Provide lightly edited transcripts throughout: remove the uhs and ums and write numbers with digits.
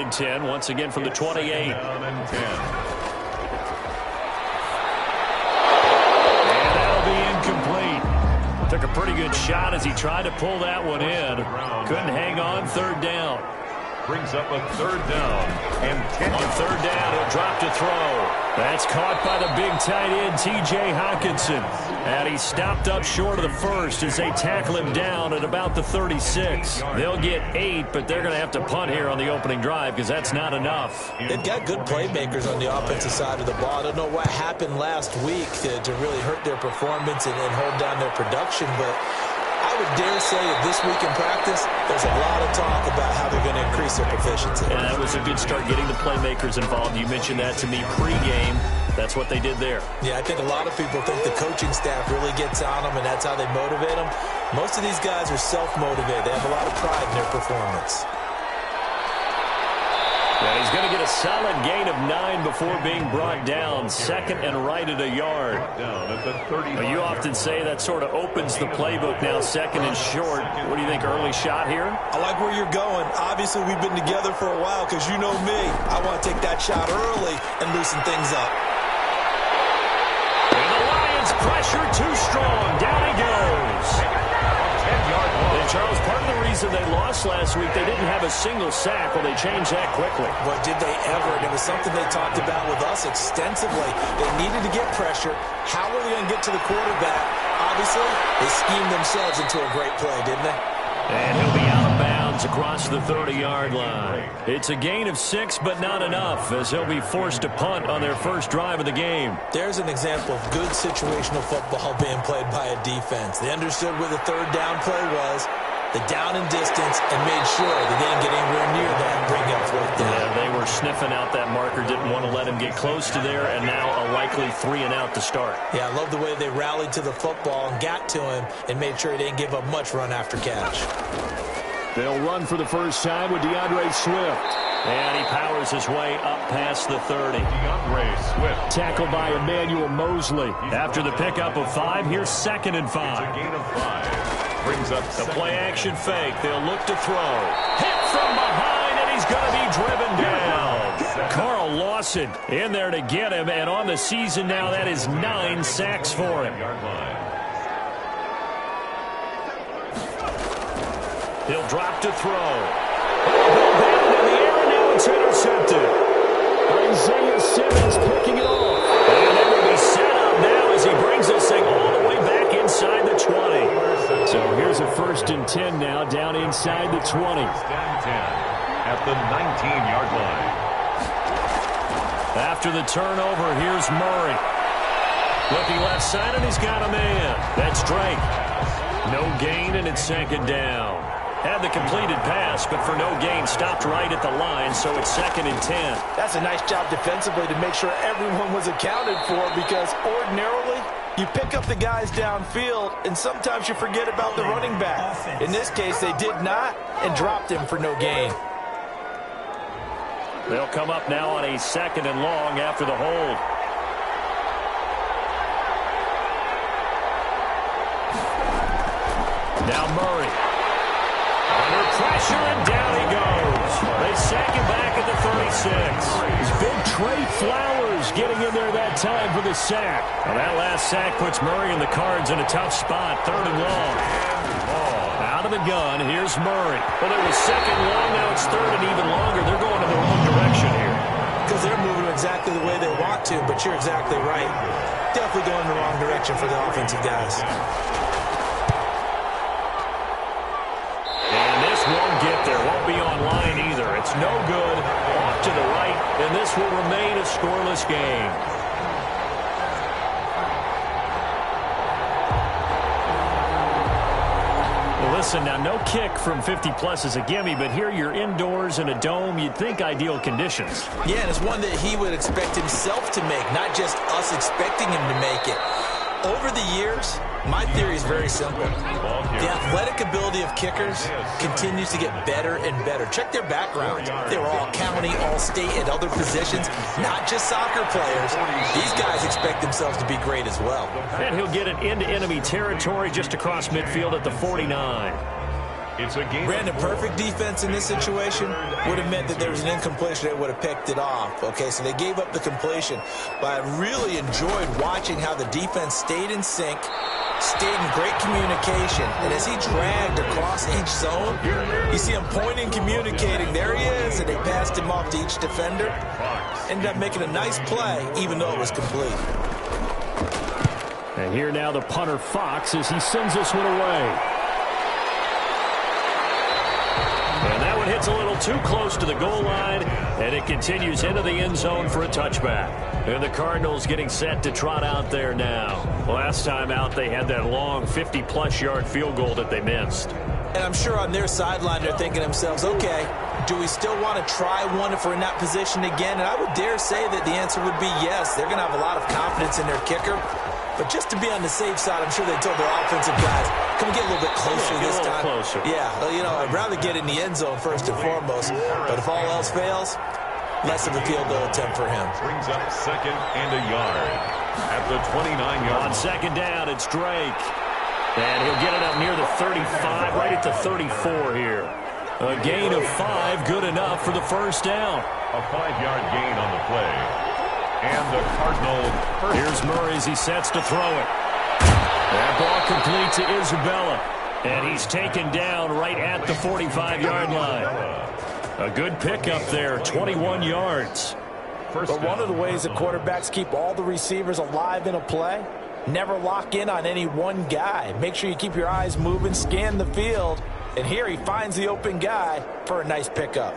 and 10, once again from the 28. And that'll be incomplete. Took a pretty good shot as he tried to pull that one in. Couldn't hang on. Third down. Brings up a third down and 10. On third down, he'll drop to throw. That's caught by the big tight end, T.J. Hockenson. And he stopped up short of the first as they tackle him down at about the 36. They'll get 8, but they're going to have to punt here on the opening drive because that's not enough. They've got good playmakers on the offensive side of the ball. I don't know what happened last week to really hurt their performance and hold down their production, but I would dare say that this week in practice, there's a lot of talk about how they're going to increase their proficiency. And that was a good start getting the playmakers involved. You mentioned that to me pregame. That's what they did there. Yeah, I think a lot of people think the coaching staff really gets on them, and that's how they motivate them. Most of these guys are self-motivated. They have a lot of pride in their performance. Yeah, he's going to get a solid gain of 9 before being brought down. Second and right at a yard. You often say that sort of opens the playbook now, second and short. What do you think, early shot here? I like where you're going. Obviously, we've been together for a while because you know me. I want to take that shot early and loosen things up. And the Lions pressure too strong. Down he goes. And Charles, part of the reason they lost last week, they didn't have a single sack. Well, they changed that quickly. But did they ever? And it was something they talked about with us extensively. They needed to get pressure. How were they going to get to the quarterback? Obviously, they schemed themselves into a great play, didn't they? And he'll be out of bounds across the 30-yard line. It's a gain of 6, but not enough, as he'll be forced to punt on their first drive of the game. There's an example of good situational football being played by a defense. They understood where the third down play was, the down and distance, and made sure they didn't get anywhere near that and bring up fourth down. Yeah, they were sniffing out that marker, didn't want to let him get close to there, and now a likely 3-and-out to start. Yeah, I love the way they rallied to the football and got to him and made sure he didn't give up much run after catch. They'll run for the first time with DeAndre Swift. And he powers his way up past the 30. DeAndre Swift. Tackled by Emmanuel Mosley. After the pickup of 5, here's 2nd and 5. It's a gain of 5. Brings up the play-action fake. They'll look to throw. Hit from behind, and he's going to be driven down. Carl Lawson in there to get him, and on the season now, that is 9 sacks for him. He'll drop to throw. Down in the air, and now it's intercepted. Isaiah Simmons picking it off. And it will be set up now as he brings this thing all the way back inside the 20. So here's a 1st and 10 now, down inside the 20. Down 10 at the 19-yard line. After the turnover, here's Murray. Looking left side, and he's got a man. That's Drake. No gain, and it's 2nd down. Had the completed pass, but for no gain, stopped right at the line, so it's 2nd and 10. That's a nice job defensively to make sure everyone was accounted for, because ordinarily you pick up the guys downfield, and sometimes you forget about the running back. In this case, they did not and dropped him for no gain. They'll come up now on a 2nd and long after the hold. Now Murray. Under pressure, and down he goes. They sack him back at the 36. Big Trey Flowers getting in there that time for the sack. Well, that last sack puts Murray and the Cards in a tough spot. 3rd and long. Out of the gun, here's Murray. Well, it was 2nd long, now it's 3rd and even longer. They're going in the wrong direction here. Because they're moving exactly the way they want to, but you're exactly right. Definitely going in the wrong direction for the offensive guys. Won't get there, won't be online either. It's no good. Off to the right, and this will remain a scoreless game. Well, listen, now no kick from 50-plus is a gimme, but here you're indoors in a dome. You'd think ideal conditions. Yeah, and it's one that he would expect himself to make, not just us expecting him to make it. Over the years, my theory is very simple. The athletic ability of kickers continues to get better and better. Check their backgrounds. They were all county, all state, at other positions, not just soccer players. These guys expect themselves to be great as well. And he'll get it into enemy territory just across midfield at the 49. It's a game. Brandon, perfect defense in this situation would have meant that there was an incompletion. They would have picked it off. Okay, so they gave up the completion. But I really enjoyed watching how the defense stayed in sync, stayed in great communication. And as he dragged across each zone, you see him pointing, communicating. There he is, and they passed him off to each defender. Ended up making a nice play, even though it was complete. And here now the punter, Fox, as he sends this one away. And that one hits a little too close to the goal line, and it continues into the end zone for a touchback. And the Cardinals getting set to trot out there now. Last time out, they had that long 50-plus yard field goal that they missed. And I'm sure on their sideline, they're thinking to themselves, okay, do we still want to try one if we're in that position again? And I would dare say that the answer would be yes. They're going to have a lot of confidence in their kicker. But just to be on the safe side, I'm sure they told their offensive guys, can we get a little bit closer this time? Closer. Yeah, well, you know, I'd rather get in the end zone first and foremost. But if all else fails, less of a field goal attempt for him. Brings up 2nd and a yard at the 29-yard. On 2nd down, it's Drake. And he'll get it up near the 35, right at the 34 here. A gain of 5, good enough for the first down. A 5-yard gain on the play. And the Cardinals. Here's Murray as he sets to throw it. That ball complete to Isabella. And he's taken down right at the 45-yard line. A good pickup there, 21 yards. But one of the ways that quarterbacks keep all the receivers alive in a play, never lock in on any one guy. Make sure you keep your eyes moving, scan the field. And here he finds the open guy for a nice pickup.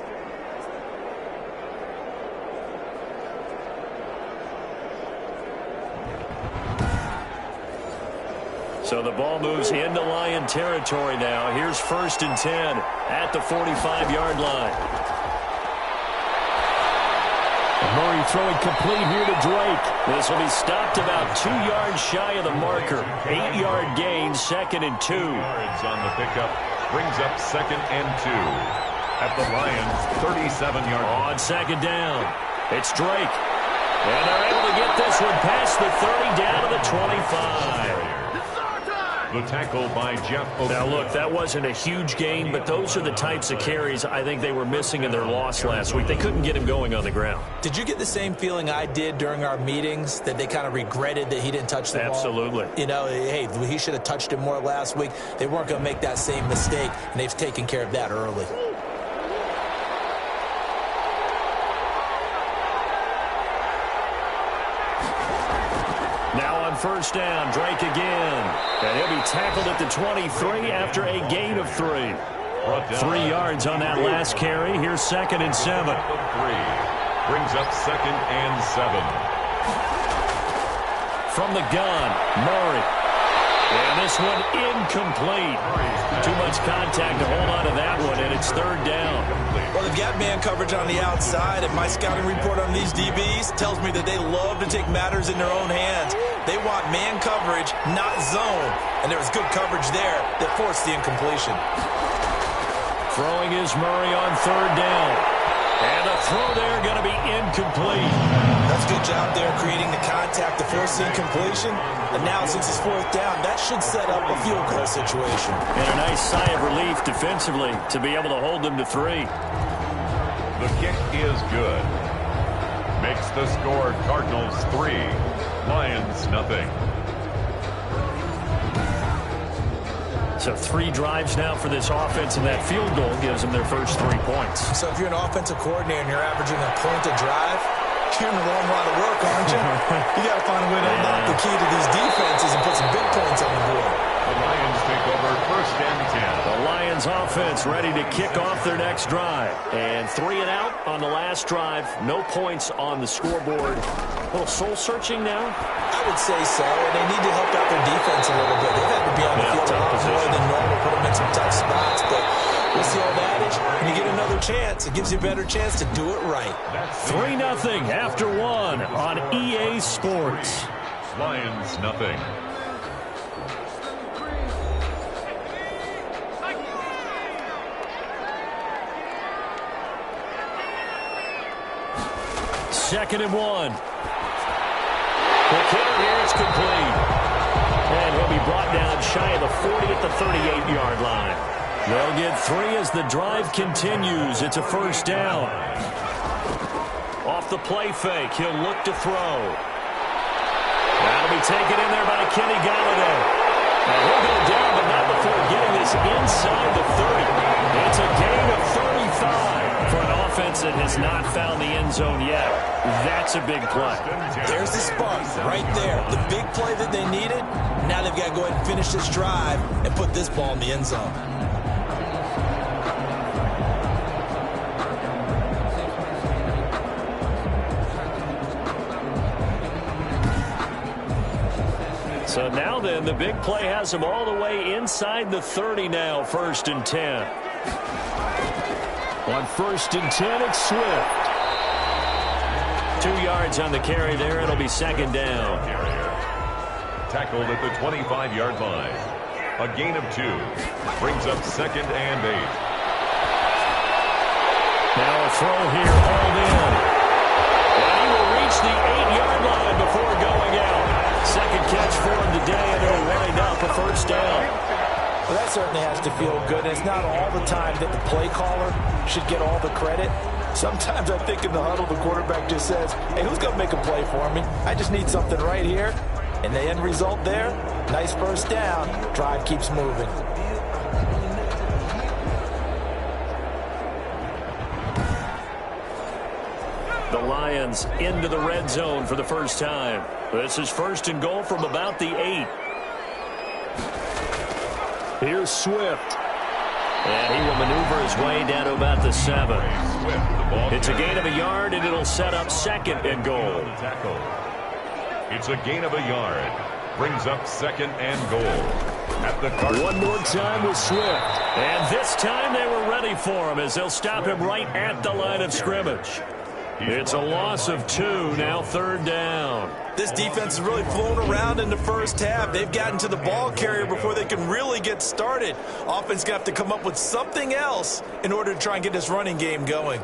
So the ball moves into Lion territory now. Here's 1st and 10 at the 45-yard line. Murray throwing complete here to Drake. This will be stopped about 2 yards shy of the marker. 8-yard gain, 2nd and 2. Yards on the pickup brings up 2nd and 2 at the Lions' 37-yard line. On 2nd down, it's Drake. And they're able to get this one past the 30 down to the 25. The tackle by Jeff O'Connor. Now, look, that wasn't a huge gain, but those are the types of carries I think they were missing in their loss last week. They couldn't get him going on the ground. Did you get the same feeling I did during our meetings, that they kind of regretted that he didn't touch the ball? Absolutely. You know, hey, he should have touched it more last week. They weren't going to make that same mistake, and they've taken care of that early. Now on 1st down, Drake again. And he'll be tackled at the 23 after a gain of 3. 3 yards on that last carry. Here's 2nd and 7. 3 brings up 2nd and 7. From the gun, Murray. And this one incomplete. Too much contact to hold on to that one, and it's 3rd down. Well, they've got man coverage on the outside, and my scouting report on these DBs tells me that they love to take matters in their own hands. They want man coverage, not zone. And there was good coverage there that forced the incompletion. Throwing is Murray on 3rd down. And the throw there going to be incomplete. That's a good job there creating the contact to force the incompletion. And now since it's 4th down, that should set up a field goal situation. And a nice sigh of relief defensively to be able to hold them to 3. The kick is good. Makes the score Cardinals 3, Lions nothing. So 3 drives now for this offense, and that field goal gives them their first 3 points. So if you're an offensive coordinator and you're averaging a point a drive, you're in the wrong line of work, aren't you? You got to find a way to unlock the key to these defenses and put some big points on the board. The Lions take over 1st and 10. The Lions offense ready to kick off their next drive. And 3 and out on the last drive. No points on the scoreboard. A little soul-searching now? I would say so, and they need to help out their defense a little bit. They've had to be on the field a lot more than normal, put them in some tough spots, but what's the old adage? When you get another chance, it gives you a better chance to do it right. 3-0 after 1 on EA Sports. Lions nothing. Second and 1. The kicker here is complete. And he'll be brought down shy of the 40 at the 38-yard line. They'll get 3 as the drive continues. It's a first down. Off the play fake, he'll look to throw. That'll be taken in there by Kenny Galladay. And he'll go down, but not before getting this inside the 30. It's a gain of 35 for an offense that has not found the end zone yet. That's a big play. There's the spark right there. The big play that they needed. Now they've got to go ahead and finish this drive and put this ball in the end zone. So now then, the big play has them all the way inside the 30 now, 1st and 10. On 1st and 10, it's Swift. 2 yards on the carry there. It'll be 2nd down. Tackled at the 25-yard line. A gain of 2. Brings up 2nd and 8. Now a throw here, hauled in. And he will reach the 8-yard line before going out. Second catch for him today, and it'll wind up a first down. Well, that certainly has to feel good. It's not all the time that the play caller should get all the credit. Sometimes I think in the huddle, the quarterback just says, hey, who's going to make a play for me? I just need something right here. And the end result there, nice first down. Drive keeps moving. The Lions into the red zone for the first time. This is 1st and goal from about the 8. Here's Swift. And he will maneuver his way down to about the 7. It's a gain of a yard, and it'll set up 2nd and goal. It's a gain of a yard. Brings up 2nd and goal. At the one more time with Swift. And this time they were ready for him as they'll stop him right at the line of scrimmage. It's a loss of 2, now 3rd down. This defense has really flown around in the first half. They've gotten to the ball carrier before they can really get started. Offense going to have to come up with something else in order to try and get this running game going.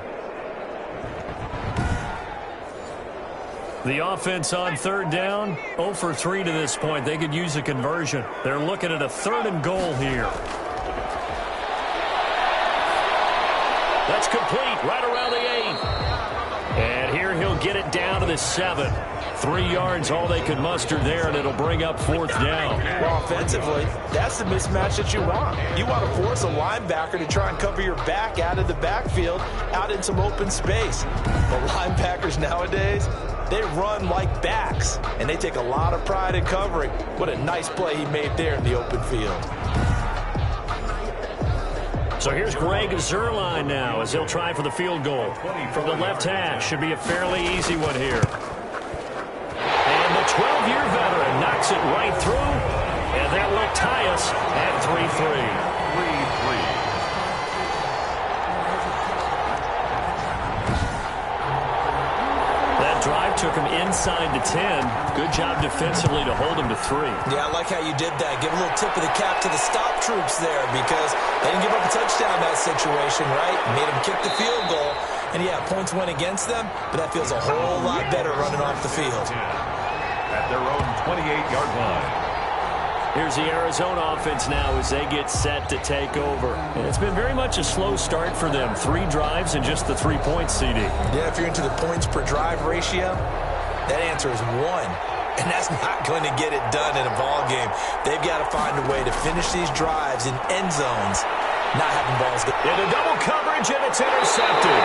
The offense on 3rd down, 0 for 3 to this point. They could use a conversion. They're looking at a 3rd and goal here. That's complete right around the 8. And here he'll get it down to the 7. 3 yards, all they could muster there, and it'll bring up 4th down. Well, offensively, that's the mismatch that you want. You want to force a linebacker to try and cover your back out of the backfield, out in some open space. But linebackers nowadays, they run like backs, and they take a lot of pride in covering. What a nice play he made there in the open field. So here's Greg Zuerlein now as he'll try for the field goal. From the left hash, should be a fairly easy one here. And the 12-year veteran knocks it right through, and that will tie us at 3-3. Drive took him inside the 10. Good job defensively to hold him to 3. Yeah, I like how you did that. Give a little tip of the cap to the stop troops there because they didn't give up a touchdown in that situation, right? Made them kick the field goal. And, yeah, points went against them, but that feels a whole lot better running off the field. At their own 28-yard line. Here's the Arizona offense now as they get set to take over. And it's been very much a slow start for them. 3 drives and just the 3 points, CD. Yeah, if you're into the points per drive ratio, that answer is 1. And that's not going to get it done in a ball game. They've got to find a way to finish these drives in end zones, not having balls go. Into double coverage, and it's intercepted.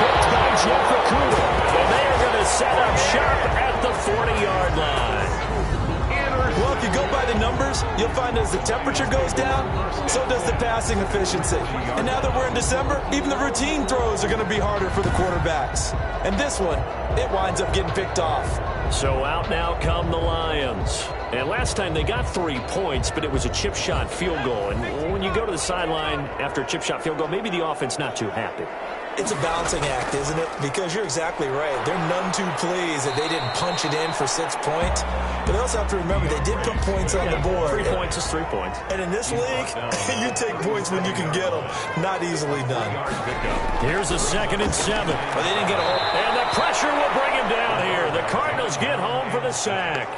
Picked by Jeff Okuda. And they are going to set up sharp at the 40-yard line. Well, if you go by the numbers, you'll find as the temperature goes down, so does the passing efficiency. And now that we're in December, even the routine throws are going to be harder for the quarterbacks. And this one, it winds up getting picked off. So out now come the Lions. And last time they got 3 points, but it was a chip shot field goal. And when you go to the sideline after a chip shot field goal, maybe the offense not too happy. It's a balancing act, isn't it? Because you're exactly right. They're none too pleased that they didn't punch it in for 6 points. But they also have to remember they did put points on the board. 3 points is 3 points. And in this league, you take points when you can get them. Not easily done. Here's a 2nd and 7. But they didn't get a hold. And the pressure will bring him down here. The Cardinals get home for the sack.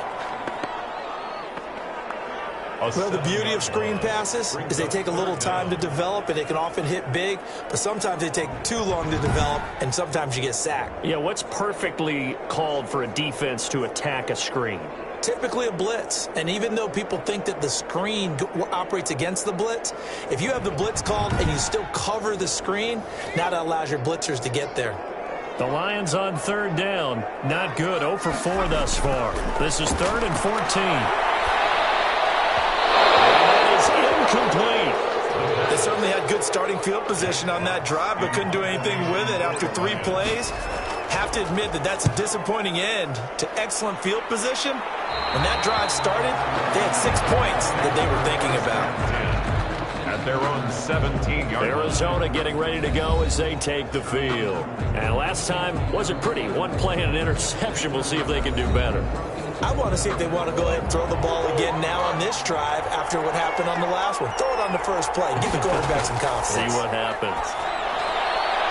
Well, the beauty of screen passes is they take a little time to develop, and they can often hit big, but sometimes they take too long to develop, and sometimes you get sacked. Yeah, what's perfectly called for a defense to attack a screen? Typically a blitz, and even though people think that the screen operates against the blitz, if you have the blitz called and you still cover the screen, now that allows your blitzers to get there. The Lions on third down. Not good. 0 for 4 thus far. This is 3rd and 14. That is incomplete. They certainly had good starting field position on that drive, but couldn't do anything with it after 3 plays. Have to admit that that's a disappointing end to excellent field position. When that drive started, they had 6 points that they were thinking about. At their own 17-yard line. Arizona getting ready to go as they take the field. And last time wasn't pretty. 1 play and an interception. We'll see if they can do better. I want to see if they want to go ahead and throw the ball again now on this drive after what happened on the last one. Throw it on the first play. Give the quarterback some confidence. See what happens.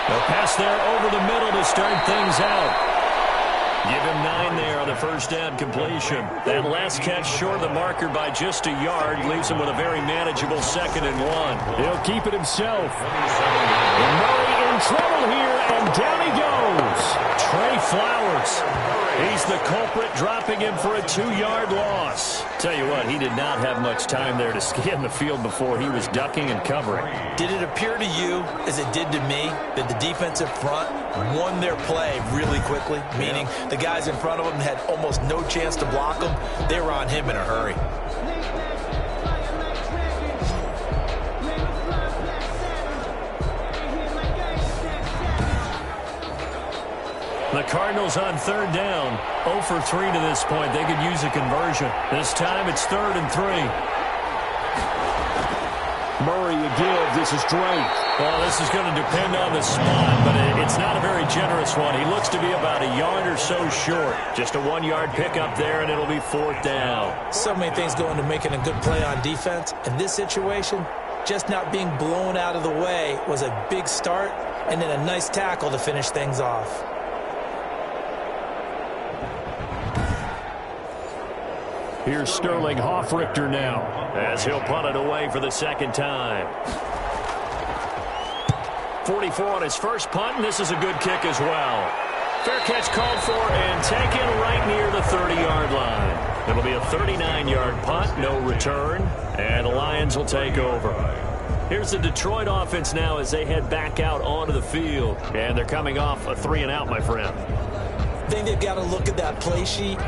The pass there over the middle to start things out. Give him 9 there on the first down completion. That last catch short of the marker by just a yard leaves him with a very manageable 2nd and 1. He'll keep it himself. And Murray in trouble here, and down he goes. Trey Flowers. He's the culprit, dropping him for a 2-yard loss. Tell you what, he did not have much time there to scan the field before he was ducking and covering. Did it appear to you, as it did to me, that the defensive front won their play really quickly? Meaning the guys in front of him had almost no chance to block him. They were on him in a hurry. The Cardinals on third down. 0 for 3 to this point. They could use a conversion. This time it's 3rd and 3. Murray again. This is Drake. Well, this is going to depend on the spot, but it's not a very generous one. He looks to be about a yard or so short. Just a 1-yard pickup there, and it'll be 4th down. So many things go into making a good play on defense. In this situation, just not being blown out of the way was a big start, and then a nice tackle to finish things off. Here's Sterling Hoffrichter now as he'll punt it away for the 2nd time. 44 on his first punt, and this is a good kick as well. Fair catch called for and taken right near the 30-yard line. It'll be a 39-yard punt, no return, and the Lions will take over. Here's the Detroit offense now as they head back out onto the field, and they're coming off a 3-and-out, my friend. I think they've got to look at that play sheet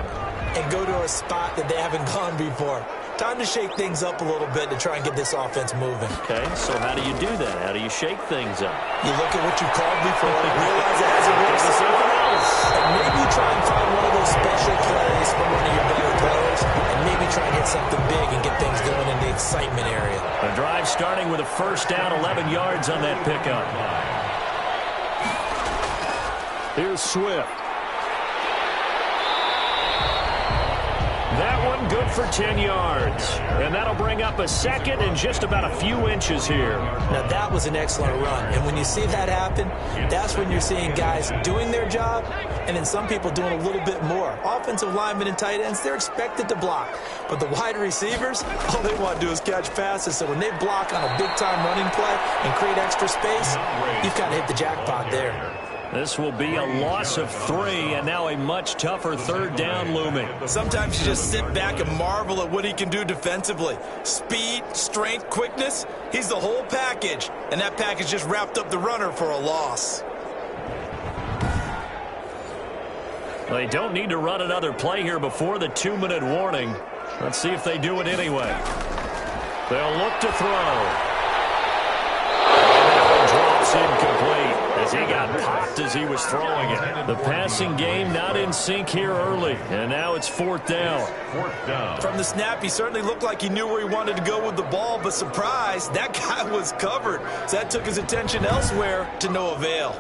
and go to a spot that they haven't gone before. Time to shake things up a little bit to try and get this offense moving. Okay, so how do you do that? How do you shake things up? You look at what you called before, realize it hasn't worked for someone else, and maybe try and find one of those special plays from one of your better players, and maybe try and hit something big and get things going in the excitement area. A drive starting with a first down, 11 yards on that pickup. Here's Swift. That one good for 10 yards. And that'll bring up a 2nd and just about a few inches here. Now, that was an excellent run. And when you see that happen, that's when you're seeing guys doing their job and then some people doing a little bit more. Offensive linemen and tight ends, they're expected to block. But the wide receivers, all they want to do is catch passes. So when they block on a big-time running play and create extra space, you've got to hit the jackpot there. This will be a loss of 3, and now a much tougher 3rd down looming. Sometimes you just sit back and marvel at what he can do defensively. Speed, strength, quickness, he's the whole package. And that package just wrapped up the runner for a loss. They don't need to run another play here before the 2-minute warning. Let's see if they do it anyway. They'll look to throw. And that one drops incomplete, as he got popped as he was throwing it. The passing game not in sync here early, and now it's 4th down. 4th down. From the snap, he certainly looked like he knew where he wanted to go with the ball, but surprise, that guy was covered. So that took his attention elsewhere to no avail.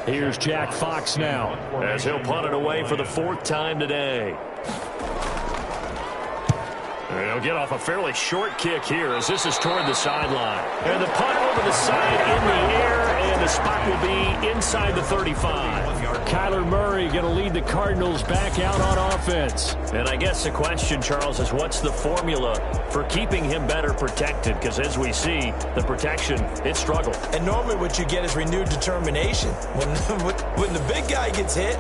Here's Jack Fox now, as he'll punt it away for the 4th time today. And he'll get off a fairly short kick here as this is toward the sideline. And the punt over the side in the air, and and the spot will be inside the 35. Kyler Murray going to lead the Cardinals back out on offense. And I guess the question, Charles, is what's the formula for keeping him better protected? Because as we see, the protection, it struggled. And normally what you get is renewed determination. When the big guy gets hit,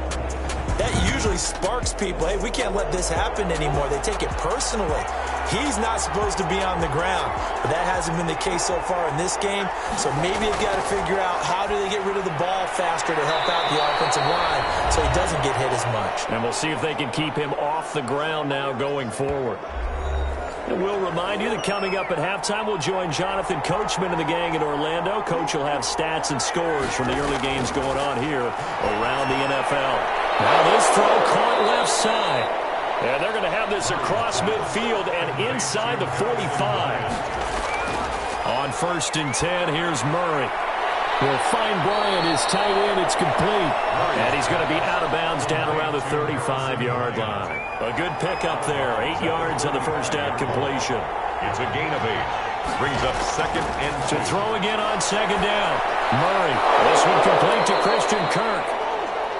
that usually sparks people. Hey, we can't let this happen anymore. They take it personally. He's not supposed to be on the ground, but that hasn't been the case so far in this game. So maybe they've got to figure out how do they get rid of the ball faster to help out the offensive line so he doesn't get hit as much. And we'll see if they can keep him off the ground now going forward. And we'll remind you that coming up at halftime, we'll join Jonathan Coachman and the gang in Orlando. Coach will have stats and scores from the early games going on here around the NFL. Now this throw caught left side. And they're going to have this across midfield and inside the 45. On 1st and 10, here's Murray. Will find Bryant, his tight end. It's complete. And he's going to be out of bounds down around the 35-yard line. A good pickup there. 8 yards on the first down completion. It's a gain of 8. Brings up 2nd and 2. To throw again on 2nd down. Murray. This one complete to Christian Kirk.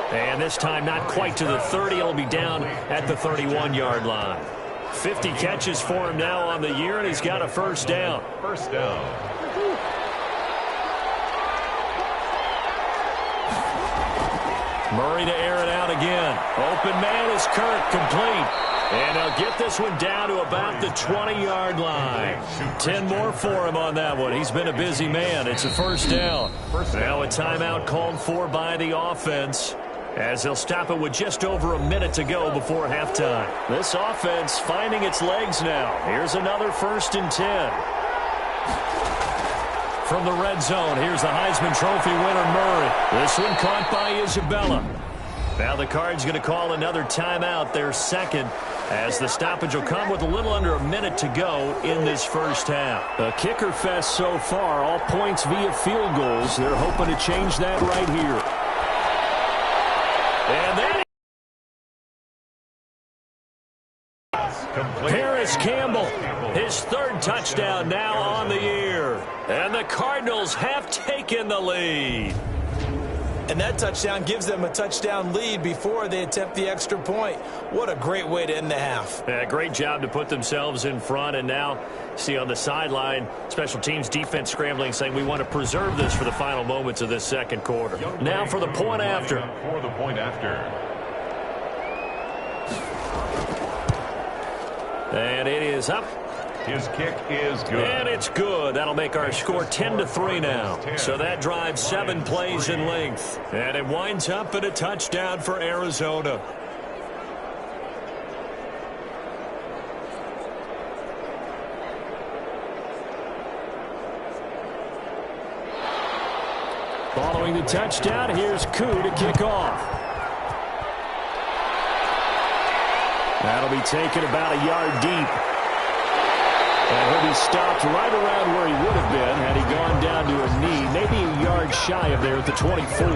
And this time not quite to the 30. It'll be down at the 31-yard line. 50 catches for him now on the year, and he's got a first down. First down. Murray to air it out again. Open man is Kirk, complete. And they'll get this one down to about the 20-yard line. 10 more for him on that one. He's been a busy man. It's a first down. Now a timeout called for by the offense, as they'll stop it with just over a minute to go before halftime. This offense finding its legs now. Here's another 1st and 10. From the red zone, here's the Heisman Trophy winner, Murray. This one caught by Isabella. Now the Cards going to call another timeout, their second, as the stoppage will come with a little under a minute to go in this first half. A kicker fest so far, all points via field goals. They're hoping to change that right here. And then Paris Campbell, his 3rd touchdown now on the year. And the Cardinals have taken the lead. And that touchdown gives them a touchdown lead before they attempt the extra point. What a great way to end the half. Yeah, great job to put themselves in front. And now, see on the sideline, special teams defense scrambling, saying we want to preserve this for the final moments of this second quarter. Now for the point after. For the point after. And it is up. His kick is good. And it's good. That'll make our score 10-3 now. So that drives 7 plays in length. And it winds up at a touchdown for Arizona. Following the touchdown, here's Koo to kick off. That'll be taken about a yard deep. And he'll be stopped right around where he would have been had he gone down to a knee, maybe a yard shy of there at the 24.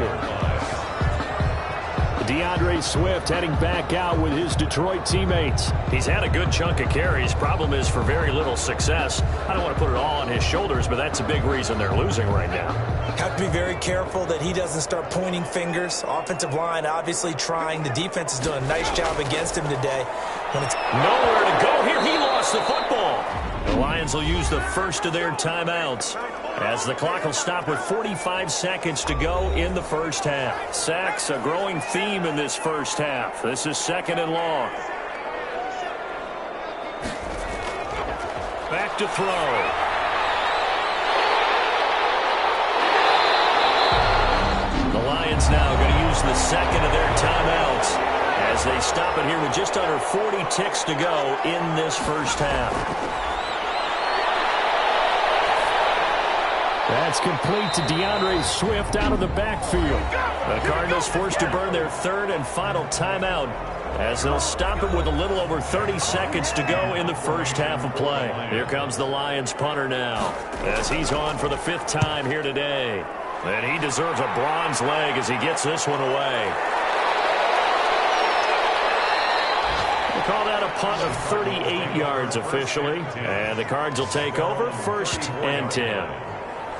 DeAndre Swift heading back out with his Detroit teammates. He's had a good chunk of carries. Problem is for very little success. I don't want to put it all on his shoulders, but that's a big reason they're losing right now. Have to be very careful that he doesn't start pointing fingers. Offensive line obviously trying. The defense is doing a nice job against him today. When it's nowhere to go here, he lost the football. The Lions will use the first of their timeouts as the clock will stop with 45 seconds to go in the first half. Sacks, a growing theme in this first half. This is 2nd and long. Back to throw. The Lions now going to use the second of their timeouts as they stop it here with just under 40 ticks to go in this first half. That's complete to DeAndre Swift out of the backfield. The Cardinals forced to burn their 3rd and final timeout as they'll stop it with a little over 30 seconds to go in the first half of play. Here comes the Lions punter now as he's on for the 5th time here today. And he deserves a bronze leg as he gets this one away. We'll call that a punt of 38 yards officially. And the Cards will take over 1st and 10.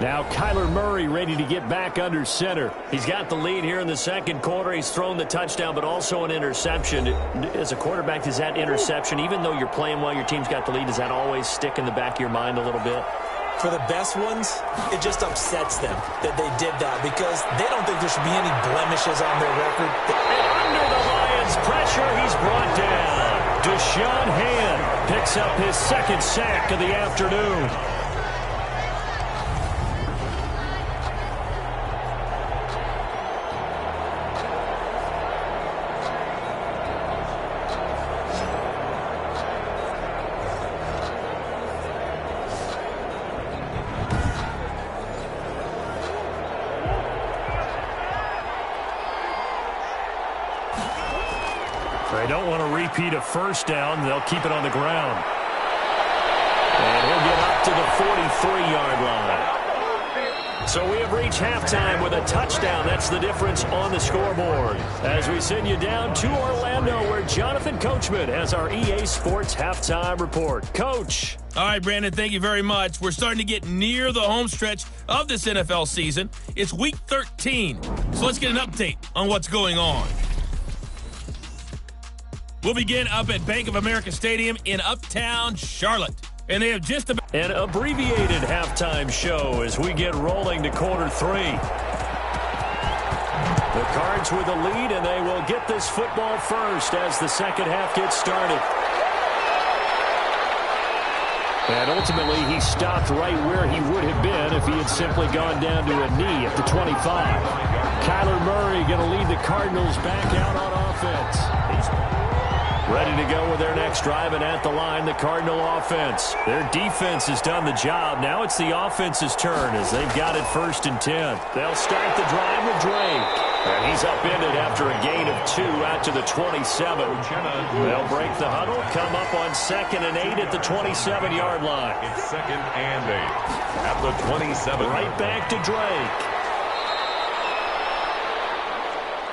Now Kyler Murray ready to get back under center. He's got the lead here in the second quarter. He's thrown the touchdown, but also an interception. As a quarterback, does that interception, even though you're playing while your team's got the lead, does that always stick in the back of your mind a little bit? For the best ones, it just upsets them that they did that because they don't think there should be any blemishes on their record. And under the Lions' pressure, he's brought down. Deshaun Hand picks up his second sack of the afternoon. They don't want to repeat a first down. They'll keep it on the ground. And he'll get up to the 43-yard line. So we have reached halftime with a touchdown. That's the difference on the scoreboard. As we send you down to Orlando, where Jonathan Coachman has our EA Sports halftime report. Coach. All right, Brandon, thank you very much. We're starting to get near the home stretch of this NFL season. It's Week 13. So let's get an update on what's going on. We'll begin up at Bank of America Stadium in Uptown Charlotte. And they have just about an abbreviated halftime show as we get rolling to quarter three. The Cards with the lead, and they will get this football first as the second half gets started. And ultimately, he stopped right where he would have been if he had simply gone down to a knee at the 25. Kyler Murray going to lead the Cardinals back out on offense. Ready to go with their next drive, and at the line, the Cardinal offense. Their defense has done the job. Now it's the offense's turn as they've got it 1st and 10. They'll start the drive with Drake. And he's upended after a gain of 2 out to the 27. They'll break the huddle, come up on 2nd and 8 at the 27-yard line. It's 2nd and 8 at the 27. Right back to Drake.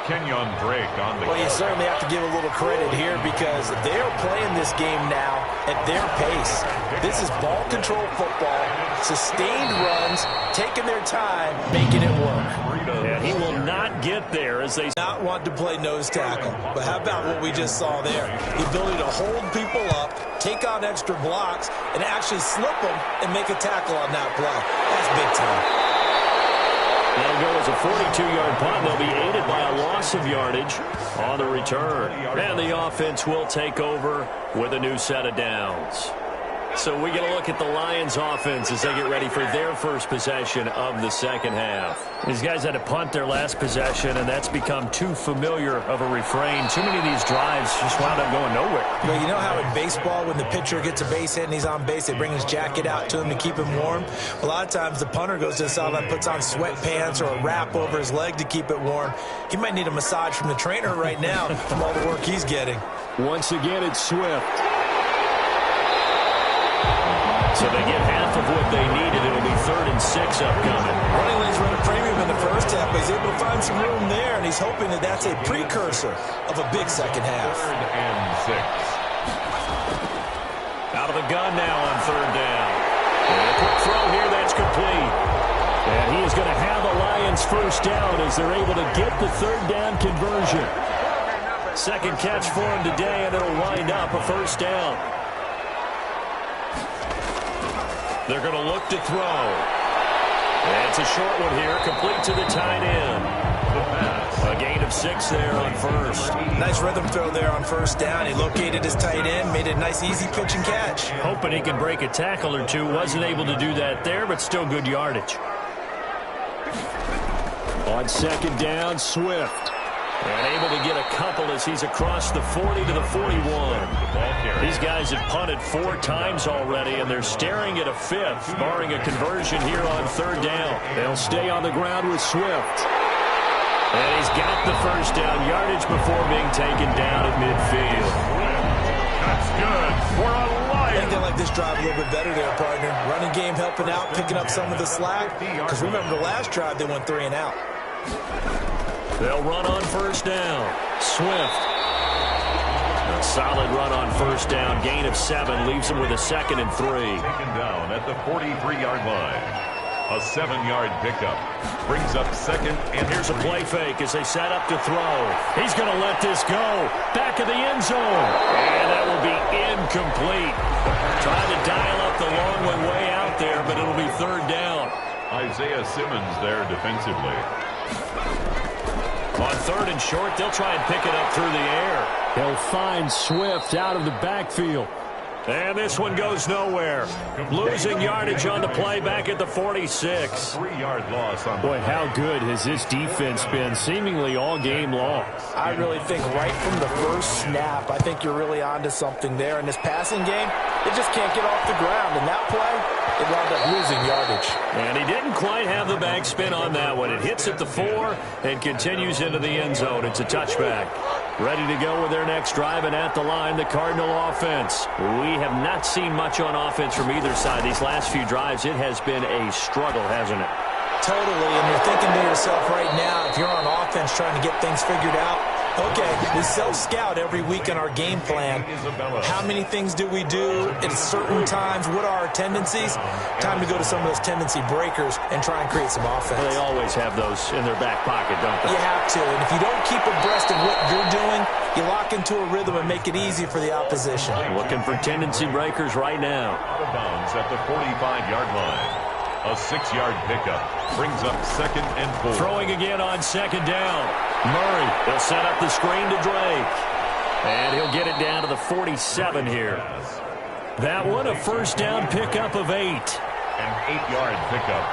Kenyon Drake on the Well, you certainly have to give a little credit here because they are playing this game now at their pace. This is ball control football, sustained runs, taking their time, making it work. And he will not get there as they not want to play nose tackle. But how about what we just saw there? The ability to hold people up, take on extra blocks, and actually slip them and make a tackle on that play. That's big time. They'll go as a 42-yard punt. They'll be aided by a loss of yardage on the return. And the offense will take over with a new set of downs. So we get a look at the Lions offense as they get ready for their first possession of the second half. These guys had to punt their last possession, and that's become too familiar of a refrain. Too many of these drives just wound up going nowhere. Well, you know how in baseball, when the pitcher gets a base hit and he's on base, they bring his jacket out to him to keep him warm? A lot of times the punter goes to the sideline, puts on sweatpants or a wrap over his leg to keep it warm. He might need a massage from the trainer right now from all the work he's getting. Once again, it's Swift. So they get half of what they needed. It'll be 3rd and 6 upcoming. Running lanes run a premium in the first half, but he's able to find some room there, and he's hoping that that's a precursor of a big second half. 3rd and 6. Out of the gun now on 3rd down. And a quick throw here, that's complete. And he is going to have the Lions first down as they're able to get the 3rd down conversion. Second catch for him today, and it'll wind up a first down. They're going to look to throw. And it's a short one here, complete to the tight end. A gain of 6 there on first. Nice rhythm throw there on first down. He located his tight end, made a nice easy pitch and catch. Hoping he can break a tackle or two. Wasn't able to do that there, but still good yardage. On 2nd down, Swift. And able to get a couple as he's across the 40 to the 41. These guys have punted 4 times already, and they're staring at a 5th, barring a conversion here on 3rd down. They'll stay on the ground with Swift. And he's got the first down yardage before being taken down at midfield. That's good for a Lion. I think they like this drive a little bit better there, partner. Running game helping out, picking up some of the slack. Because remember, the last drive, they went 3 and out. They'll run on first down. Swift. A solid run on first down. Gain of 7 leaves him with a 2nd and 3. Taken down at the 43-yard line. A 7-yard pickup. Brings up second, and here's a play fake as they set up to throw. He's going to let this go. Back of the end zone. And that will be incomplete. Trying to dial up the long one way out there, but it'll be third down. Isaiah Simmons there defensively. On third and short, they'll try and pick it up through the air. He'll find Swift out of the backfield. And this one goes nowhere. Losing yardage on the play back at the 46. 3-yard loss on the Boy, how good has this defense been seemingly all game long? I really think right from the first snap, I think you're really onto something there. In this passing game, they just can't get off the ground. And that play, it wound up losing yardage. And he didn't quite have the backspin on that one. It hits at the 4 and continues into the end zone. It's a touchback. Ready to go with their next drive, and at the line, the Cardinal offense. We have not seen much on offense from either side. These last few drives, it has been a struggle, hasn't it? Totally, and you're thinking to yourself right now, if you're on offense trying to get things figured out, okay, we self-scout every week in our game plan. How many things do we do at certain times? What are our tendencies? Time to go to some of those tendency breakers and try and create some offense. Well, they always have those in their back pocket, don't they? You have to, and if you don't keep abreast of what you're doing, you lock into a rhythm and make it easy for the opposition. Looking for tendency breakers right now. Out of bounds at the 45-yard line. A 6-yard pickup brings up second and 4. Throwing again on second down. Murray, he'll set up the screen to Drake. And he'll get it down to the 47 here. That one, a first down pickup of 8. An 8-yard pickup.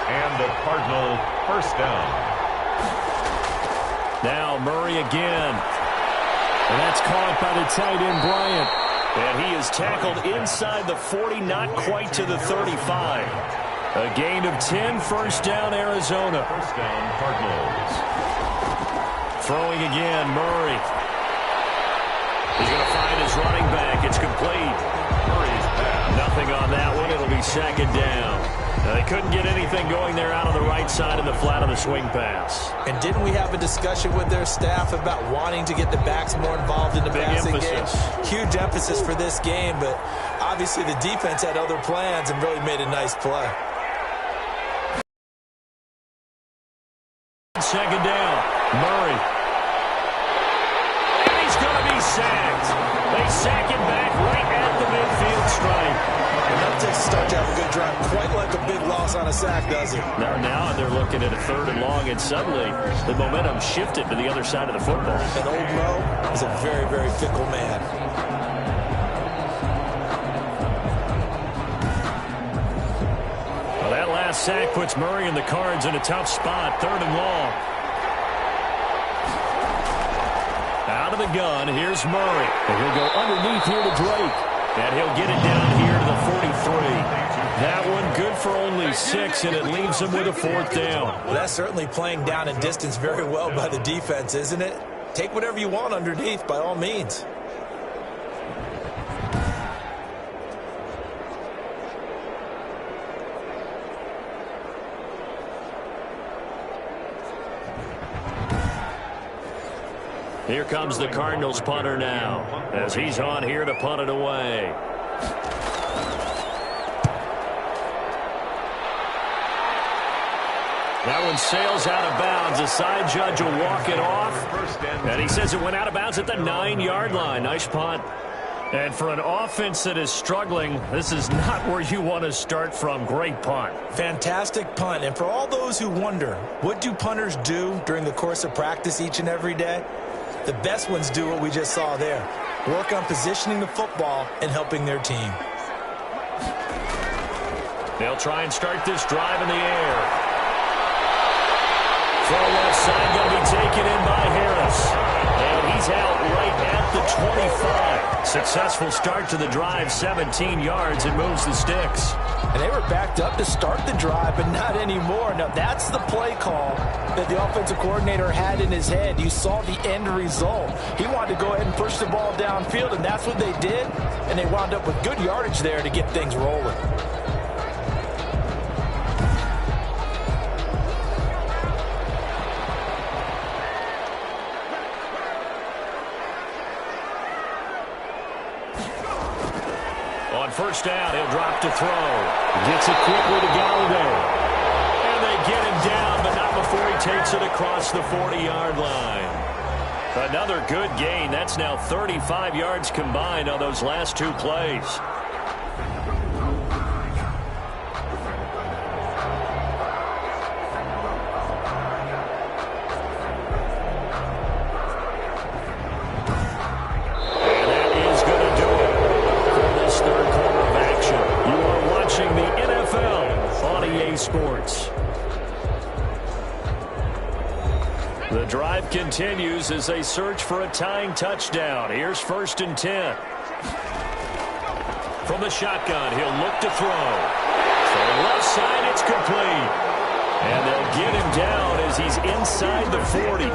And the Cardinal first down. Now Murray again. And that's caught by the tight end, Bryant. And he is tackled inside the 40, not quite to the 35. A gain of 10, first down, Arizona. First down, Cardinals. Throwing again, Murray. He's going to find his running back. It's complete. Murray's pass. Nothing on that one. It'll be second down. Now, they couldn't get anything going there out on the right side of the flat of the swing pass. And didn't we have a discussion with their staff about wanting to get the backs more involved in the passing game? Huge emphasis for this game, but obviously the defense had other plans and really made a nice play. Second down, Murray. And he's going to be sacked. They sack him back right at the midfield stripe. And that takes a start to have a good drive. Quite like a big loss on a sack, does it? Now they're looking at a third and long, and suddenly the momentum shifted to the other side of the football. And old Mo is a very, very fickle man. Well, that last sack puts Murray and the Cards in a tough spot, third and long. Out of the gun, here's Murray. And he'll go underneath here to Drake. And he'll get it down here to the 43. That one good for only 6, and it leaves him with a fourth down. Well, that's certainly playing down and distance very well by the defense, isn't it? Take whatever you want underneath, by all means. Here comes the Cardinals punter now, as he's on here to punt it away. That one sails out of bounds. The side judge will walk it off. And he says it went out of bounds at the 9-yard line. Nice punt. And for an offense that is struggling, this is not where you want to start from. Great punt. Fantastic punt. And for all those who wonder, what do punters do during the course of practice each and every day? The best ones do what we just saw there. Work on positioning the football and helping their team. They'll try and start this drive in the air. Throw left side going to be taken in by Harris. And he's out right at the 25. Successful start to the drive, 17 yards, and moves the sticks. And they were backed up to start the drive, but not anymore. Now, that's the play call that the offensive coordinator had in his head. You saw the end result. He wanted to go ahead and push the ball downfield, and that's what they did. And they wound up with good yardage there to get things rolling. On first down, he'll drop to throw. Gets it quickly to Galladay. across the 40-yard line. Another good gain. That's now 35 yards combined on those last two plays. And that is going to do it for this third quarter of action. You are watching the NFL on EA Sports. The drive continues as they search for a tying touchdown. Here's 1st and 10. From the shotgun, he'll look to throw. To the left side, it's complete. And they'll get him down as he's inside the 40.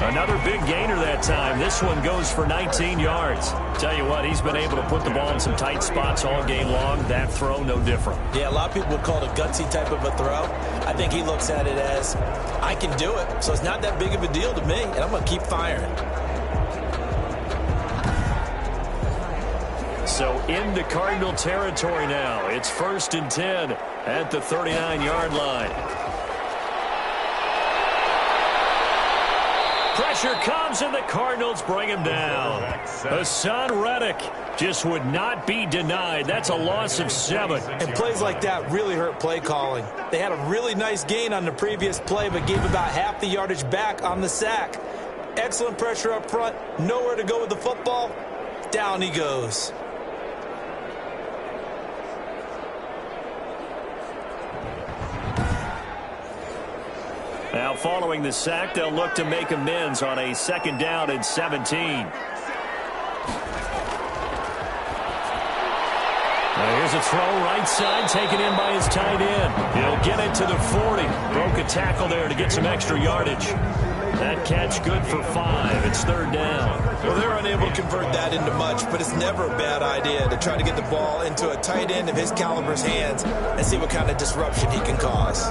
Another big gainer that time. This one goes for 19 yards. Tell you what, he's been able to put the ball in some tight spots all game long. That throw, no different. Yeah, a lot of people would call it a gutsy type of a throw. I think he looks at it as, I can do it, so it's not that big of a deal to me, and I'm going to keep firing. So into Cardinal territory now. It's 1st and 10 at the 39-yard line. Pressure comes, and the Cardinals bring him down. Hassan Reddick just would not be denied. That's a loss of 7. And plays like that really hurt play calling. They had a really nice gain on the previous play, but gave about half the yardage back on the sack. Excellent pressure up front. Nowhere to go with the football. Down he goes. Now, following the sack, they'll look to make amends on a 2nd down and 17. Now here's a throw right side, taken in by his tight end. He'll get it to the 40. Broke a tackle there to get some extra yardage. That catch good for 5. It's 3rd down. Well, they're unable to convert that into much, but it's never a bad idea to try to get the ball into a tight end of his caliber's hands and see what kind of disruption he can cause.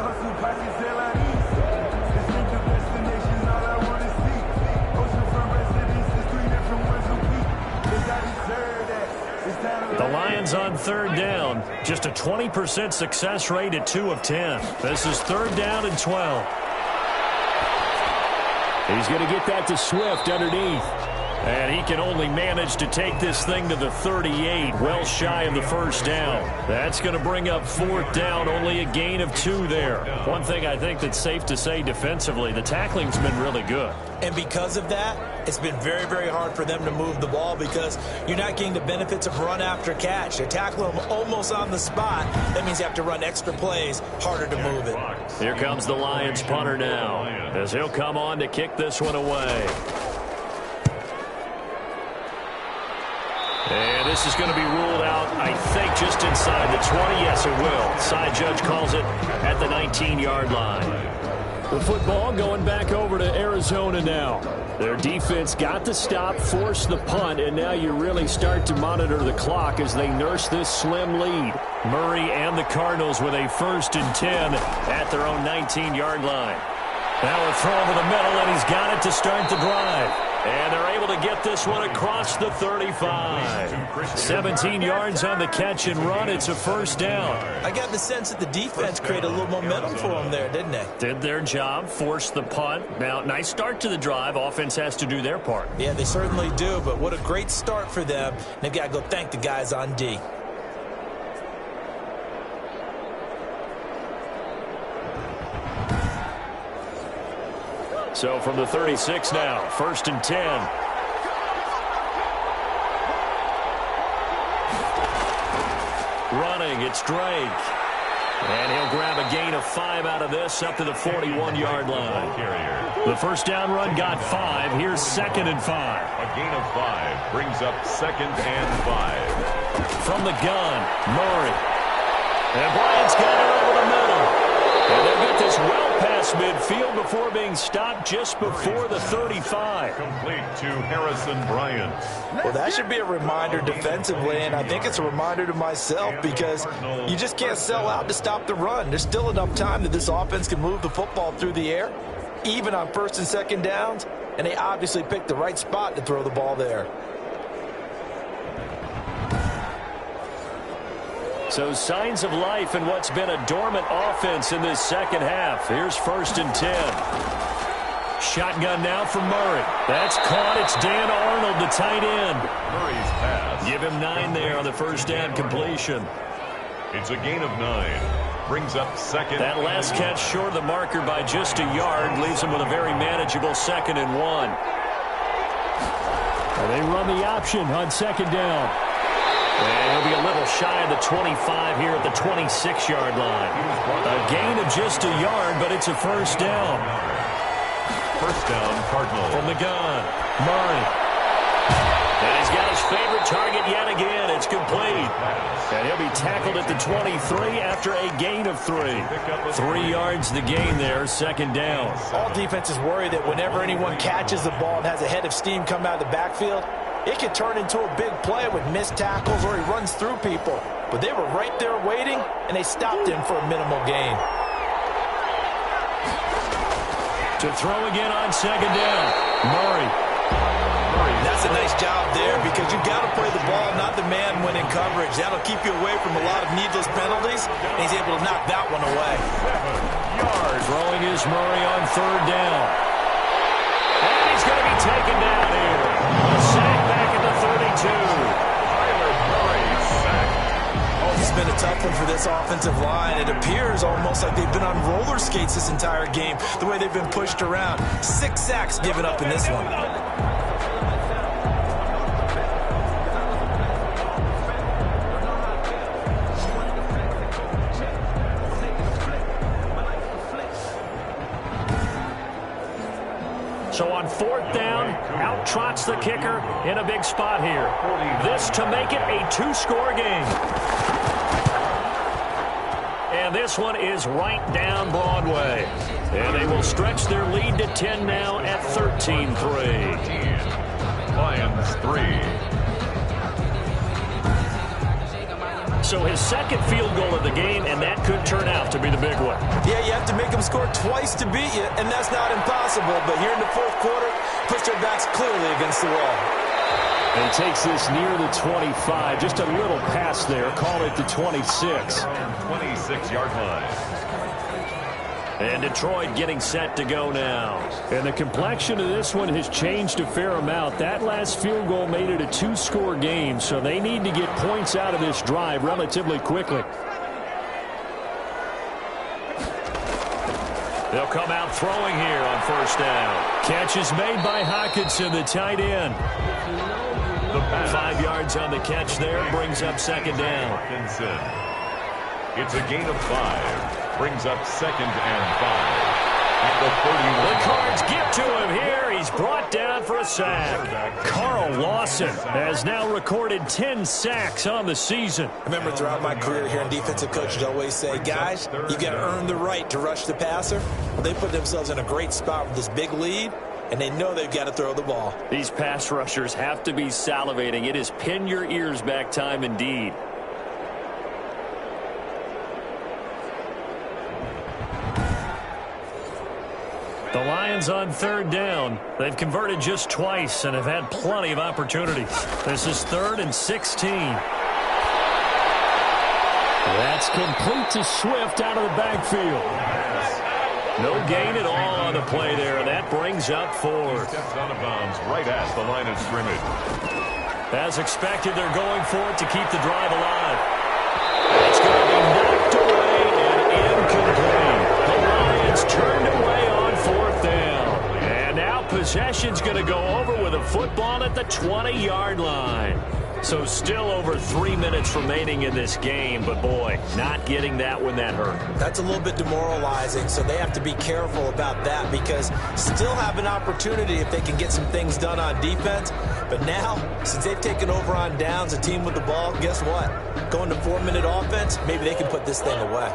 The Lions on 3rd down. Just a 20% success rate at 2 of 10. This is 3rd down and 12. He's going to get that to Swift underneath. And he can only manage to take this thing to the 38, well shy of the 1st down. That's going to bring up 4th down, only a gain of 2 there. One thing I think that's safe to say defensively, the tackling's been really good. And because of that, it's been very, very hard for them to move the ball because you're not getting the benefits of run after catch. They're tackling them almost on the spot. That means you have to run extra plays, harder to move it. Here comes the Lions punter now as he'll come on to kick this one away. And this is going to be ruled out, I think, just inside the 20. Yes, it will. Side judge calls it at the 19-yard line. The football going back over to Arizona now. Their defense got the stop, forced the punt, and now you really start to monitor the clock as they nurse this slim lead. Murray and the Cardinals with a 1st and 10 at their own 19-yard line. Now a throw over the middle, and he's got it to start the drive. And they're able to get this one across the 35. 17 yards on the catch and run. It's a 1st down. I got the sense that the defense created a little momentum for them there, didn't they? Did their job, forced the punt. Now, nice start to the drive. Offense has to do their part. Yeah, they certainly do, but what a great start for them. They've got to go thank the guys on D. So from the 36 now, 1st and 10. Running, it's Drake. And he'll grab a gain of 5 out of this up to the 41-yard line. The 1st down run got 5. Here's 2nd and 5. A gain of 5 brings up 2nd and 5. From the gun, Murray. And Bryant's got it over the middle. And they'll get this well past midfield before being stopped just before the 35. Complete to Harrison Bryant. Well, that should be a reminder defensively, and I think it's a reminder to myself because you just can't sell out to stop the run. There's still enough time that this offense can move the football through the air, even on 1st and 2nd downs, and they obviously picked the right spot to throw the ball there. So signs of life in what's been a dormant offense in this 2nd half. Here's 1st and 10. Shotgun now for Murray. That's caught. It's Dan Arnold, the tight end. Murray's pass. Give him 9 there on the first down completion. It's a gain of 9. Brings up second. That last catch short of the marker by just a yard leaves him with a very manageable 2nd and 1. And they run the option on 2nd down. And he'll be a little shy of the 25 here at the 26-yard line. A gain of just a yard, but it's a first down. First down, Cardinals. From the gun, Murray. And he's got his favorite target yet again. It's complete. And he'll be tackled at the 23 after a gain of 3. 3 yards the gain there, 2nd down. All defenses worry that whenever anyone catches the ball and has a head of steam come out of the backfield, it could turn into a big play with missed tackles or he runs through people. But they were right there waiting, and they stopped him for a minimal gain. To throw again on 2nd down, Murray. That's a nice job there because you got to play the ball, not the man when in coverage. That'll keep you away from a lot of needless penalties, and he's able to knock that one away. 7 yards. Throwing is Murray on 3rd down. And he's going to be taken down here. A sack back at the 32. Tyler Murray sacked. Oh, it's been a tough one for this offensive line. It appears almost like they've been on roller skates this entire game, the way they've been pushed around. 6 sacks given up in this one. So on 4th down, out trots the kicker in a big spot here. This to make it a 2-score game. And this one is right down Broadway. And they will stretch their lead to 10 now at 13-3. Lions 3. So his 2nd field goal of the game, and that could turn out to be the big one. Yeah, you have to make them score twice to beat you, and that's not impossible. But here in the 4th quarter, push their backs clearly against the wall. And he takes this near the 25. Just a little pass there. Call it the 26. 26-yard line. And Detroit getting set to go now. And the complexion of this one has changed a fair amount. That last field goal made it a 2-score game, so they need to get points out of this drive relatively quickly. They'll come out throwing here on 1st down. Catch is made by Hockenson, the tight end. 5 yards on the catch there, brings up 2nd down. Hockenson. It's a gain of 5. Brings up 2nd and 5. At the 31. The Cards get to him here. He's brought down for a sack. Carl Lawson has now recorded 10 sacks on the season. I remember throughout my career here in defensive coaches always say, guys, you got to earn the right to rush the passer. Well, they put themselves in a great spot with this big lead, and they know they've got to throw the ball. These pass rushers have to be salivating. It is pin your ears back time indeed. The Lions on 3rd down. They've converted just twice and have had plenty of opportunities. This is 3rd and 16. That's complete to Swift out of the backfield. No gain at all on the play there, and that brings up 4. Steps out of bounds right at the line of scrimmage. As expected, they're going for it to keep the drive alive. It's going to be knocked away and incomplete. The Lions turned away on 4th down. And now possession's going to go over with a football at the 20-yard line. So still over 3 minutes remaining in this game, but boy, not getting that when that hurt. That's a little bit demoralizing, so they have to be careful about that because still have an opportunity if they can get some things done on defense. But now, since they've taken over on downs, a team with the ball, guess what? Going to 4-minute offense, maybe they can put this thing away.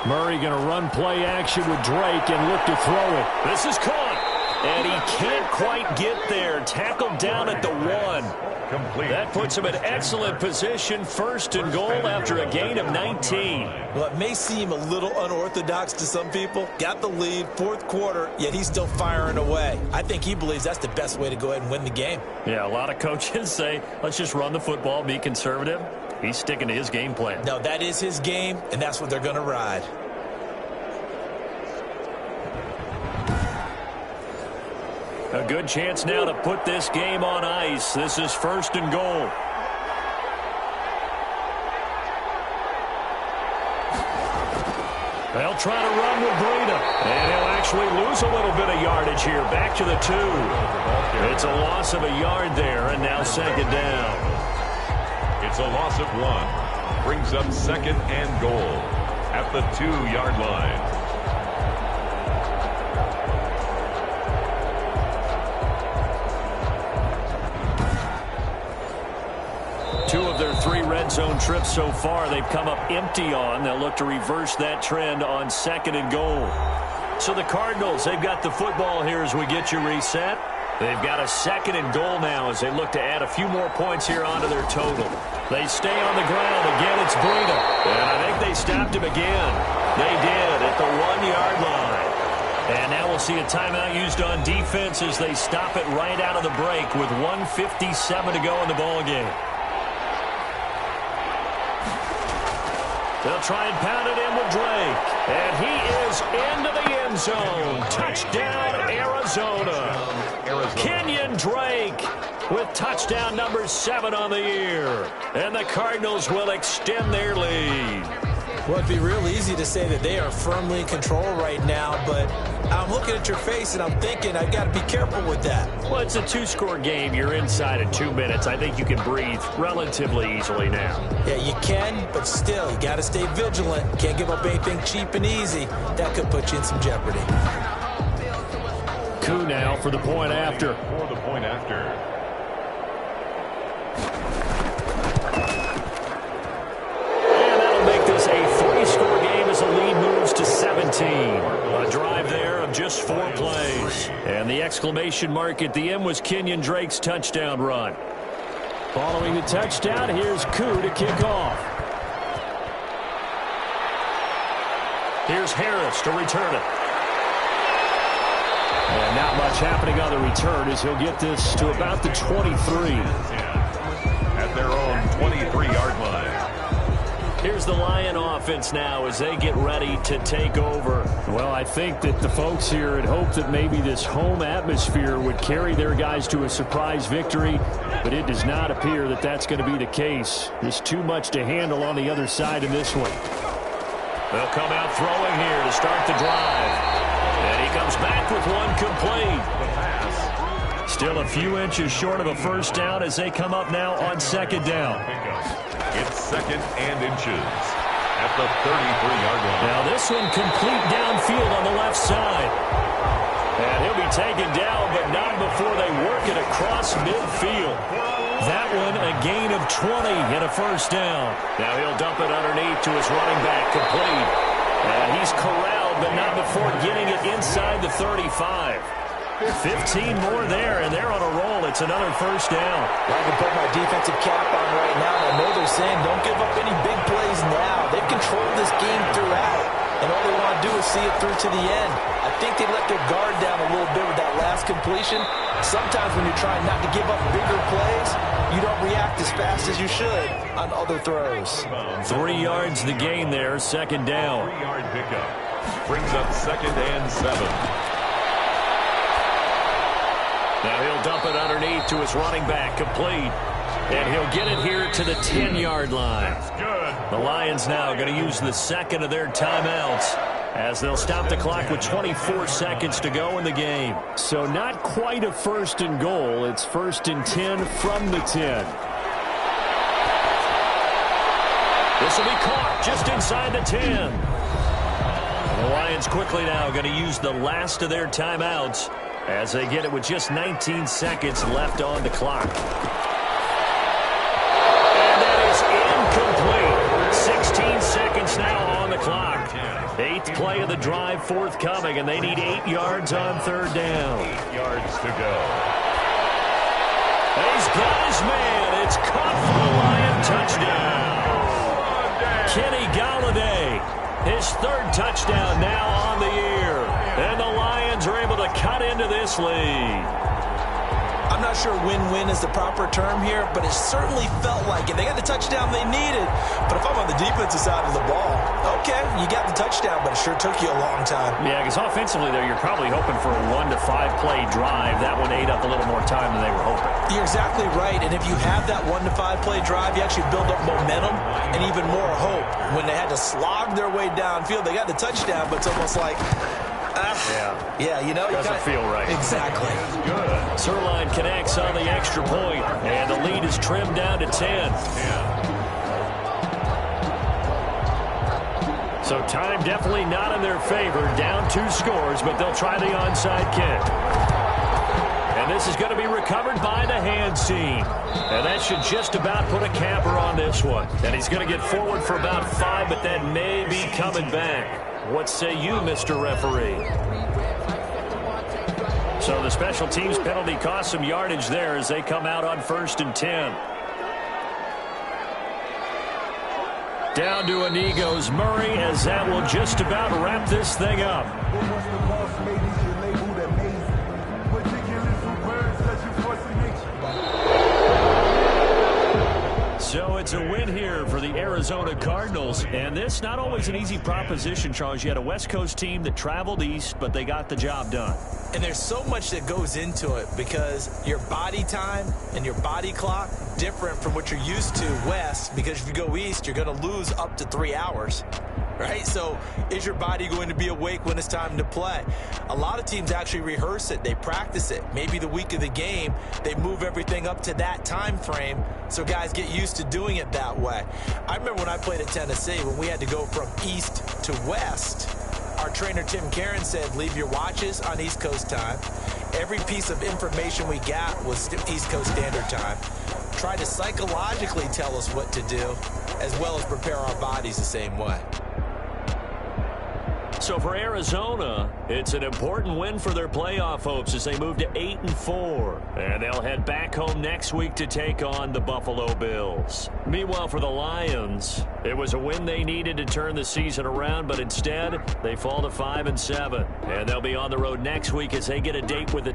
Murray going to run play action with Drake and look to throw it. This is caught. And he can't quite get there. Tackled down at the 1. Complete. That puts him in excellent position, 1st and goal after a gain of 19. Well, it may seem a little unorthodox to some people. Got the lead, 4th quarter, yet he's still firing away. I think he believes that's the best way to go ahead and win the game. Yeah, a lot of coaches say, let's just run the football, be conservative. He's sticking to his game plan. No, that is his game, and that's what they're going to ride. A good chance now to put this game on ice. This is 1st and goal. They'll try to run with Breida. And he'll actually lose a little bit of yardage here. Back to the 2. It's a loss of a yard there, and now 2nd down. It's a loss of 1. Brings up 2nd and goal at the 2-yard line. Two of their 3 red zone trips so far, they've come up empty on. They'll look to reverse that trend on 2nd and goal. So the Cardinals, they've got the football here as we get you reset. They've got a 2nd and goal now as they look to add a few more points here onto their total. They stay on the ground. Again, it's Breida. And I think they stopped him again. They did at the 1-yard line. And now we'll see a timeout used on defense as they stop it right out of the break with 1:57 to go in the ball game. They'll try and pound it in with Drake. And he is into the end zone. Touchdown, Arizona. Kenyon Drake with touchdown number 7 on the year. And the Cardinals will extend their lead. Well, it'd be real easy to say that they are firmly in control right now, but I'm looking at your face and I'm thinking I've got to be careful with that. Well, it's a 2-score game. You're inside in 2 minutes. I think you can breathe relatively easily now. Yeah, you can, but still, you got to stay vigilant. Can't give up anything cheap and easy. That could put you in some jeopardy. Coup now for the point after. For the point after. Make this a 3-score game as the lead moves to 17. A drive there of just 4 plays. And the exclamation mark at the end was Kenyon Drake's touchdown run. Following the touchdown, here's Koo to kick off. Here's Harris to return it. And not much happening on the return as he'll get this to about the 23. At their own 23-yard line. Here's the Lion offense now as they get ready to take over. Well, I think that the folks here had hoped that maybe this home atmosphere would carry their guys to a surprise victory, but it does not appear that that's going to be the case. There's too much to handle on the other side in this one. They'll come out throwing here to start the drive. And he comes back with one complete. The pass. Still a few inches short of a 1st down as they come up now on 2nd down. It's 2nd and inches at the 33-yard line. Now this one complete downfield on the left side. And he'll be taken down, but not before they work it across midfield. That one a gain of 20 and a 1st down. Now he'll dump it underneath to his running back, complete. And he's corralled, but not before getting it inside the 35. 15 more there, and they're on a roll. It's another 1st down. I can put my defensive cap on right now, and I know they're saying don't give up any big plays now. They've controlled this game throughout, and all they want to do is see it through to the end. I think they let their guard down a little bit with that last completion. Sometimes when you're trying not to give up bigger plays, you don't react as fast as you should on other throws. 3 yards the gain there, 2nd down. 3-yard pickup. Brings up 2nd and 7. Now he'll dump it underneath to his running back, complete. And he'll get it here to the 10-yard line. The Lions now going to use the 2nd of their timeouts as they'll stop the clock with 24 seconds to go in the game. So not quite a 1st and goal. It's 1st and 10 from the 10. This will be caught just inside the 10. The Lions quickly now going to use the last of their timeouts as they get it with just 19 seconds left on the clock. And that is incomplete. 16 seconds now on the clock. 8th play of the drive forthcoming, and they need 8 yards on 3rd down. 8 yards to go. He's got his man. touchdown now on the year. And the Lions are able to cut into this lead. I'm not sure win-win is the proper term here, but it certainly felt like it. They got the touchdown they needed. But if I'm on the defensive side of the ball, okay, you got the touchdown, but it sure took you a long time. Yeah, because offensively, though, you're probably hoping for a 1 to 5 play drive. That one ate up a little more time than they were hoping. You're exactly right, and if you have that 1 to 5 play drive, you actually build up momentum and even more hope. When they had to slog their way downfield, they got the touchdown, but it's almost like... Yeah, you know. Doesn't feel right. Exactly. Good. Sirline connects on the extra point, and the lead is trimmed down to 10. So time definitely not in their favor. Down 2 scores, but they'll try the onside kick. And this is going to be recovered by the hands team. And that should just about put a capper on this one. And he's going to get forward for about 5, but that may be coming back. What say you, Mr. Referee? So the special teams penalty cost some yardage there as they come out on 1st and 10. Down to a knee goes Murray, as that will just about wrap this thing up. So it's a win here for the Arizona Cardinals, and this not always an easy proposition, Charles. You had a West Coast team that traveled east, but they got the job done. And there's so much that goes into it because your body time and your body clock different from what you're used to west, because if you go east, you're going to lose up to 3 hours. Right? So is your body going to be awake when it's time to play? A lot of teams actually rehearse it. They practice it. Maybe the week of the game, they move everything up to that time frame so guys get used to doing it that way. I remember when I played at Tennessee, when we had to go from east to west, our trainer Tim Karen said, leave your watches on East Coast time. Every piece of information we got was East Coast Standard Time. Try to psychologically tell us what to do, as well as prepare our bodies the same way. So for Arizona, it's an important win for their playoff hopes as they move to 8-4. And they'll head back home next week to take on the Buffalo Bills. Meanwhile, for the Lions, it was a win they needed to turn the season around, but instead, they fall to 5-7. And they'll be on the road next week as they get a date with the